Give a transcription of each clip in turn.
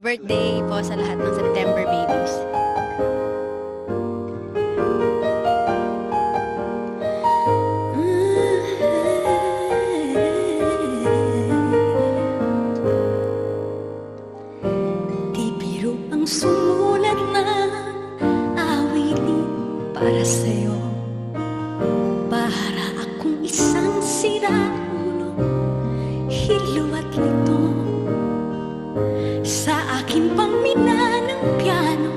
Birthday po sa lahat ng September babies. Di biro ang sumulat na awitin para sa'yo. Para akong isang siraulo, hilo at lito. Sa akin pang mina ng piano,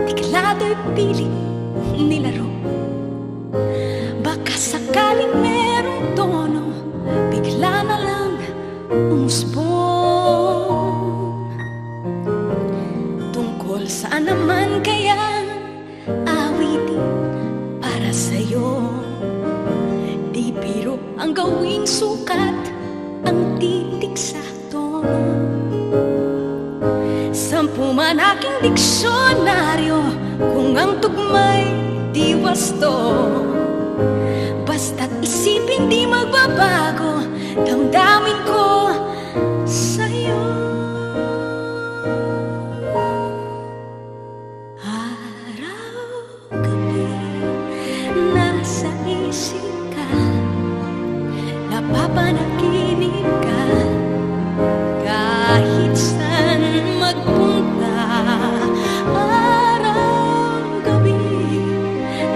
tiklado'y piling nilaro. Baka sakaling merong tono, bigla na lang umusbong. Tungkol saan naman kaya awitin para sa'yo? Di biro ang gawing sukat, ang titik sa tono. Sampu man aking diksyonaryo, kung ang tugma'y di wasto. Basta't isipin di magbabago, damdamin ko sa'yo. Araw-gabi, nasa isip ka, napapanaginip ka. Kahit saan magpunta, araw-gabi,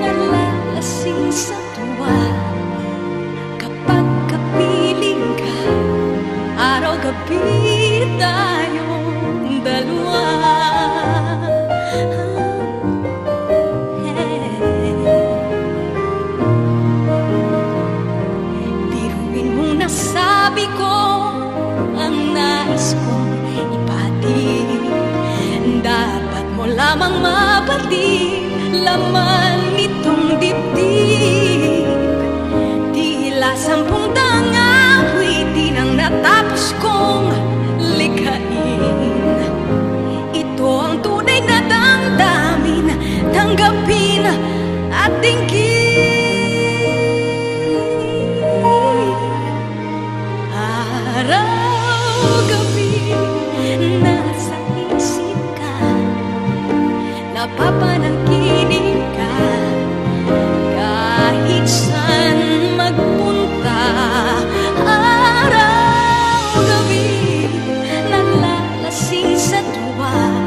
nalalasing sa tuwa. Kapag kapiling ka, araw-gabi tayong dalawa. Biruin mong nasabi ko ang nais kong ipahatid. Dapat mo lamang mabatid laman nitong dibdib. Tila 10 daang awitin ang natapos kong likhain. Ito ang tunay na damdamin, tanggapin at dinggin. Araw-gabi, nasa isip ka, napapanaginip ka. Kahit saan magpunta, araw-gabi, nalalasing sa tuwa.